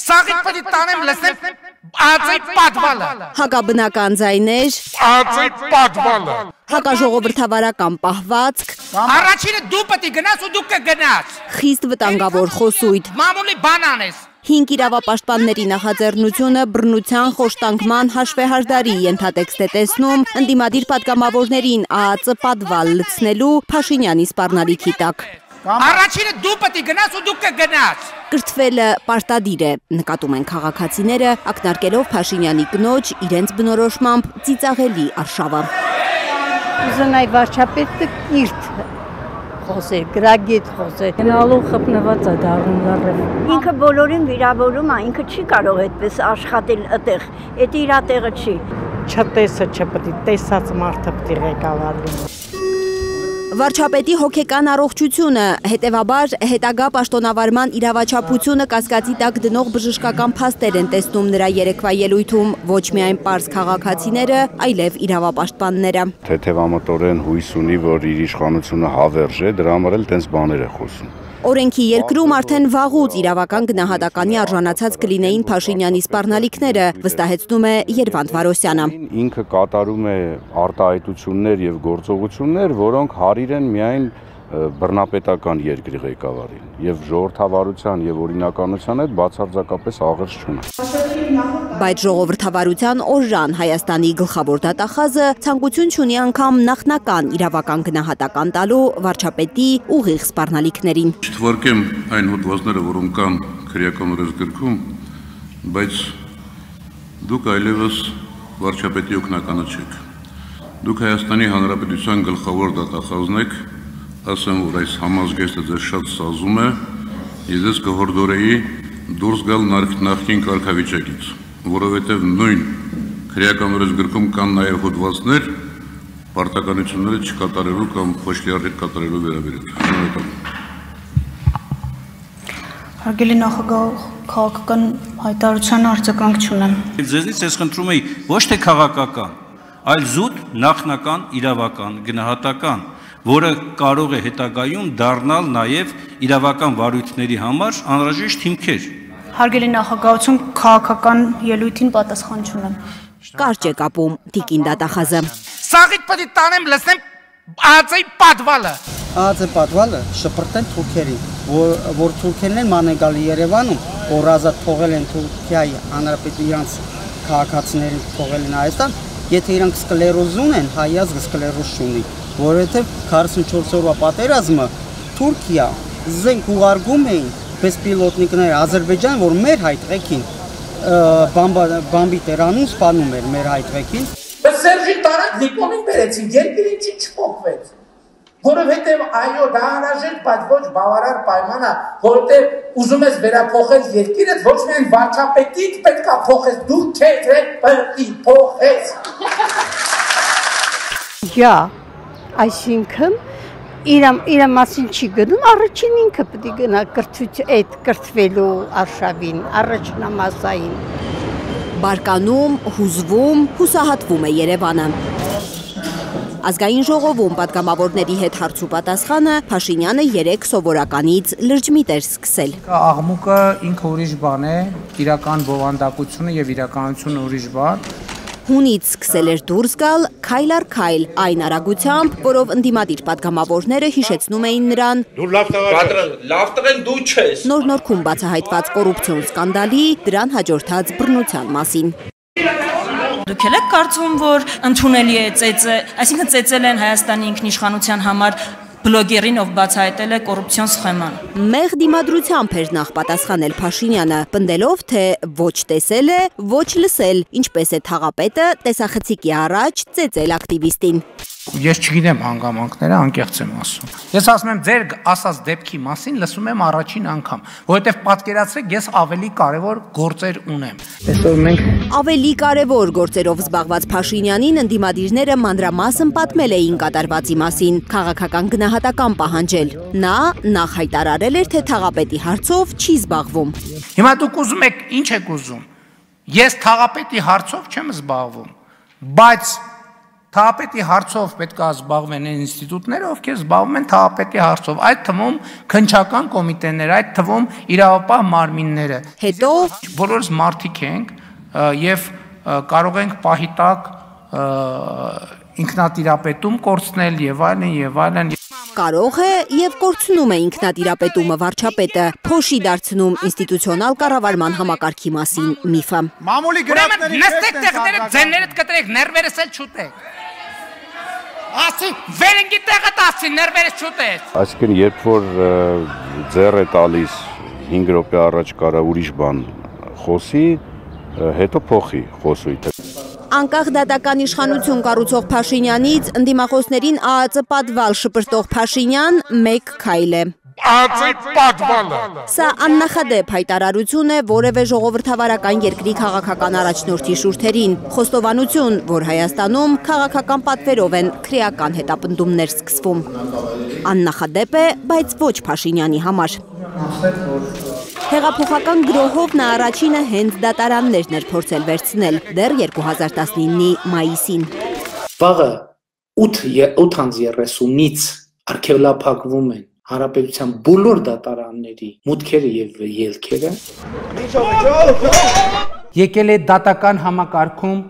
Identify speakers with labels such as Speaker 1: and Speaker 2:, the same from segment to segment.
Speaker 1: Սաղիթ պտի տանեմ լսնեմ ածի պատվալը։
Speaker 2: Հակաբնական ձայներ,
Speaker 1: Ածի պատվալը։
Speaker 2: հակաժողովրդավարական պահվածք,
Speaker 1: Առաջինը դու պտի գնաս ու դու կգնաս։
Speaker 2: խիստ վտանգավոր խոսույթ,
Speaker 1: Մամուլի բանան ես։
Speaker 2: 5 իրավապաշտպանների նախաձեռնությունը բռնության խոշտանգման հաշվեհարդարի ենթատեքստ է տեսնում ընդդիմադիր պատգամավորներին ԱԱԾ պատվալ լցնելու Փաշինյանի սպառնալիքի տակ։
Speaker 1: Առաջինը դու պտի գնաս ու դու կգնաս։
Speaker 2: Կրթվելը պարտադիր է, նկատում են քաղաքացիները, ակնարկելով Փաշինյանի կնոջ իրենց բնորոշմամբ ծիծաղելի արշավը։
Speaker 3: Ուզենայի վարչապետը կիրթ խոսեր, գրագետ խոսեր, գնալու խփնված է դառնում լարև։
Speaker 4: Ինքը բոլորին վիրավորում է, ինքը չի կարող այդպես աշխատել այդտեղ, այդ իր տեղը չի։
Speaker 3: Չտեսը չպետք է տեսած մարդը պետք է ղեկավար լինի։
Speaker 2: Վարչապետի հոգեկան առողջությունը, հետևաբար հետագա պաշտոնավարման իրավաչափությունը կասկածի տակ դնող բժշկական փաստեր են տեսնում նրա երեկվա ելույթում ոչ միայն պարզ քաղաքացիները, այլև իրավապաշտպանները։
Speaker 5: Թեթևամտորեն հույս ունի, որ իր իշխանությունը հավերժ է, դրա համար էլ տենց բաներ է խոսում։
Speaker 2: Օրենքի երկրում արդեն վաղուց իրավական գնահատականի արժանացած կլինեին Փաշինյանի սպառնալիքները, վստահեցնում է Երվանդ Վարոսյանը։
Speaker 5: Ինքը կատարում է արտահայտություններ եւ գործողություններ, որոնք հարիր են միայն բռնապետական երկրի ղեկավարին եւ ժողովրդավարության եւ օրինականության հետ բացարձակապես աղերս չունի։
Speaker 2: Բայց ժողովրդավարության օրժան Հայաստանի գլխավոր դատախազը ցանկություն չունի անգամ նախնական իրավական գնահատական տալու վարչապետի ուղիղ սպառնալիքներին։
Speaker 6: Չթվարկեմ այն հոդվածները, որոնք կան քրեական օրենսգրքում, բայց դուք այլևս վարչապետի օգնականը չեք։ Դուք Հայաստանի Հանրապետության գլխավոր դատախազն եք, ասեմ, որ այս համազգեստը ձեզ շատ սազում է, ես ձեզ կհորդորեի դուրս գալ նախկին կարգավիճակից, որովհետև նույն քրեական օրենսգրքում կան նաև հոդվածներ պարտականությունները չկատարելու կամ ոչ լիարժեք կատարելու վերաբերյալ։
Speaker 7: Հարգելի նախագահ, քաղաքական հայտարարության արձագանք չունեմ։
Speaker 8: Ձեզնից ես խնդրում եի ոչ թե քաղաքական, այլ զուտ նախնական իրավական գնահատական, որը կարող է հետագայում դառնալ նաև իրավական վարույթների համար անհրաժեշտ հիմքեր։
Speaker 7: Հարգելի նախագահություն, քաղաքական ելույթին պատասխան չունեմ։
Speaker 2: Կարճ է կապում տիկին դատախազը։
Speaker 1: Սաղիթ պտի տանեմ լսնեմ ածի պատվալը։
Speaker 9: Ածի պատվալը շփրտեն թուրքերին, որ թուրքերն են մանեգալի Երևանում, որ ազատ թողել են Թուրքիայի հանրապետության քաղաքացիներին թողել են Հայաստան, եթե իրանք սկլերոզ ունեն, հայ ազգը սկլերոզ չունի, որովհետև 44 օրվա պատերազմը Թուրքիա զենք ուղարկում էին բեսպիլոտնիկները Ադրբեջան, որ մեր հայ տղեկին բամբի տերանում սպանում էր մեր հայ տղեկին։
Speaker 1: Բայց Սերժի տարած դիպոմին բերեցին, երկիրը ինչի չփոխվեց։ Որովհետև այո, դա անհրաժեշտ, բայց ոչ բավարար պայման է, որովհետև ուզում ես վերափոխել երկիրը, ոչ միայն վարչապետից պետք է փոխես, դու քեզ պետք է փոխես։
Speaker 3: Յա, այսինքն իր մասին չի գնում, առաջին ինքը պետք է գնա այդ կրթվելու արշավին, առաջնամասային։
Speaker 2: Բարկանում, հուզվում, հուսահատվում է Երևանը։ Ազգային ժողովում պատգամավորների հետ հարց ու պատասխանը Փաշինյանը 3 սովորականից լրջմիտ էր սկսել։
Speaker 10: Աղմուկը ինքը ուրիշ բան է, իրական բովանդակությունը եւ իրականությունը ուրիշ բան։
Speaker 2: Հունից սկսել էր դուրս գալ քայլ առ քայլ այն արագությամբ, որով ընդդիմադիր պատգամավորները հիշեցնում էին նրան
Speaker 1: Դու լավ տղեն դու չես։
Speaker 2: Նոր-նորքում բացահայտված կոռուպցիոն սկանդալի, դրան հաջորդած բռնության մասին։
Speaker 11: Դուք եք կարծում, որ ընդունելի է ծեծը, այսինքն ծեծել են Հայաստանի ինքնիշխանության համար բլոգերին, ով բացահայտել է կոռուպցիոն սխեման։
Speaker 2: Մեղ դիմադրությամբ էր նախ պատասխանել Փաշինյանը, պնդելով, թե ոչ տեսել է, ոչ լսել, ինչպես է թաղապետը տեսախցիկի առաջ ծեծել ակտիվիստին։
Speaker 10: Ես չգիտեմ հանգամանքները, անկեղծ եմ ասում։ Ես ասում եմ, ձեր ասած դեպքի մասին լսում եմ առաջին անգամ, որովհետև պատկերացրեք, ես ավելի կարևոր գործեր ունեմ։ Այսօր մենք
Speaker 2: ավելի կարևոր գործերով զբաղված Փաշինյանին ընդդիմադիրները մանրամասն պատմել էին կատարվածի մասին, քաղաքական գնահատական պահանջել։ Նա նախ հայտարարել էր, թե թաղապետի հարցով չի զբաղվում։
Speaker 10: Հիմա դուք ուզում եք, ինչ եք ուզում։ Ես թաղապետի հարցով չեմ զբաղվում, բայց Թաղապետի հարցով պետք է զբաղվեն այն ինստիտուտները, ովքեր զբաղվում են թաղապետի հարցով, այդ թվում քննչական կոմիտեները, այդ թվում իրավապահ մարմինները։
Speaker 2: Հետո
Speaker 10: բոլորս մարդիկ ենք եւ կարող ենք պահի տակ ինքնատիրապետում կորցնել եւ այլն։
Speaker 2: Կարող է եւ կորցնում է ինքնատիրապետումը վարչապետը, փոշի դարձնում ինստիտուցիոնալ կառավարման համակարգի մասին միֆը։
Speaker 10: Մամուլի գրածների նստեք տեղները, ձեններդ կտրեք, ներվերս էլ չուտեք։ Ասի, վերնգի տեղը տասի, ներվերս չուտեք։
Speaker 5: Այսինքն, երբ որ ձեռ է տալիս 5 րոպե առաջ կարա ուրիշ բան խոսի, հետո փոխի խոսույթը։
Speaker 2: Անկախ դատական իշխանություն կառուցող Փաշինյանից ընդդիմախոսներին ԱԱԾ պատվալ շպրտող Փաշինյան մեկ քայլ է։
Speaker 12: ԱԱԾ պատվալը։
Speaker 2: Սա աննախադեպ հայտարարություն է որևէ ժողովրդավարական երկրի քաղաքական առաջնորդի շուրթերին, խոստովանություն, որ Հայաստանում քաղաքական պատվերով են քրեական հետապնդումներ սկսվում։ Աննախադեպ է, բայց ոչ Փաշինյանի համար։ Հեղափոխական գրոհով նա առաջինը հենց դատարաններն էր փորձել վերցնել դեռ 2019-ի մայիսին։
Speaker 1: Վաղը 8:30-ից արգելափակվում են Հանրապետության բոլոր դատարանների մուտքերը եւ ելքերը։
Speaker 10: Եկել է դատական համակարգում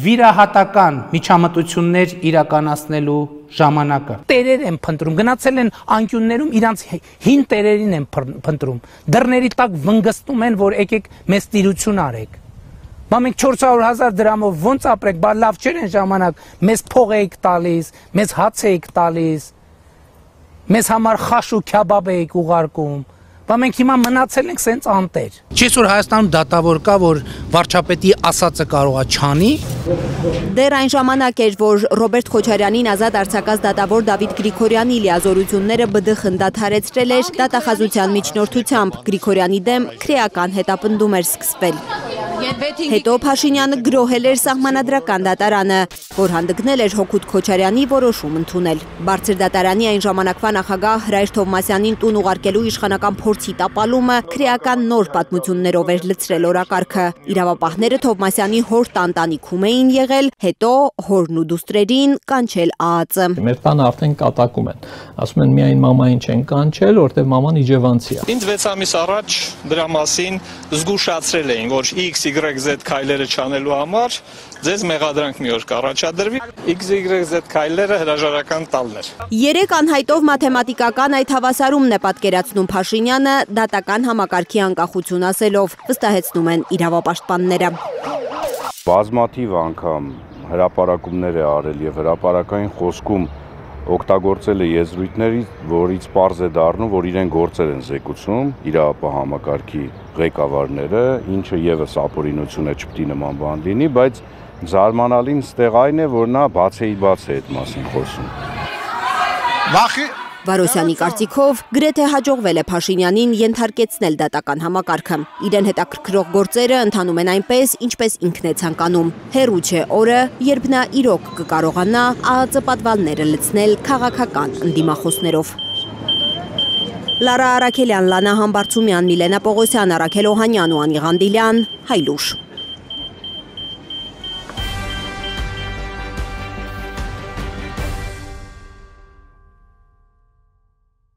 Speaker 10: վիրահատական միջամտություններ իրականացնելու ժամանակը։ Տերեր են փնտրում, գնացել են անկյուններում իրանց հին տերերին են փնտրում։ Դռների տակ վնգստում են, որ եկեք մեզ տիրություն արեք։ Բա մենք 400,000 դրամով ոնց ապրենք, բա լավ չէր այն ժամանակ, մեզ փող էիք տալիս, մեզ հաց էիք տալիս, մեզ համար խաշ ու քյաբաբ էիք ուղարկում։ Բա մենք հիմա մնացել ենք սենց անտեր։ Չես որ Հայաստանում դատավոր կա, որ վարչապետի ասածը կարողա չանի։
Speaker 2: Դեռ այն ժամանակ էր, որ Ռոբերտ Քոչարյանին ազատ արձակած դատավոր Դավիթ Գրիգորյանի լիազորությունները ԲԴԽ-ն դադարեցրել էր դատախազության միջնորդությամբ, Գրիգորյանի դեմ քրեական հետապնդում էր սկսվել։ Հետո Փաշինյանը գրոհել էր սահմանադրական դատարանը, որ հանդգնել էր Հոքուտ Քոչարյանի որոշում ընդունել։ Բարձր դատարանի այն ժամանակվա նախագահ Հրայր Թովմասյանին տուն ուղարկելու իշխանական փորձի տապալումը քրեական նոր պատմություններով էր լցրել օրակարգը։ Իրավապահները Թովմասյանի հոր տանտանիքում էին եղել, հետո հորն ու դուստրերին կանչել ԱԱԾ։
Speaker 13: Մեր տանը արդեն կատակում են։ Ասում են միայն մամային չեն կանչել, որտեղ մաման իջևանցի է։
Speaker 14: Ինձ 6 ամիս առաջ դրա մասին զգուշացրել էին, որ XYZ քայլերը չանելու համար ձեզ մեղադրանք մի օր կառաջադրվի։ XYZ քայլերը հրաժարական տալն էր։
Speaker 2: 3 անհայտով մաթեմատիկական այդ հավասարումն է պատկերացնում Փաշինյանը դատական համակարգի անկախություն ասելով, վստահեցնում են իրավապաշտպանները։
Speaker 5: Բազմաթիվ անգամ հրապարակումներ է արել եւ հրապարակային խոսքում օգտագործել է եզրույթների, որից պարզ է դառնում, որ իրեն գործեր են զեկուցում իրավապահ համակարգի ղեկավարները, ինչը եւս ապօրինություն է, չպետք է նման բան լինի, բայց զարմանալին ստեղ այն է, որ նա բաց է այդ մասին խոսում։
Speaker 2: Վարոսյանի կարծիքով գրեթե հաջողվել է Փաշինյանին ենթարկեցնել դատական համակարգը։ Իրեն հետաքրքրող գործերը ընթանում են այնպես, ինչպես ինքն է ցանկանում։ Հեռու չէ օրը, երբ նա իրոք կկարողանա ԱԱԾ պատվալները լցնել քաղաքական ընդդիմախոսներով։ Լարա Արաքելյան, Լանա Համբարձումյան, Միլենա Պողոսյան, Արաքել Օհանյան ու Անի Ղանդիլյան, Հայլուշ։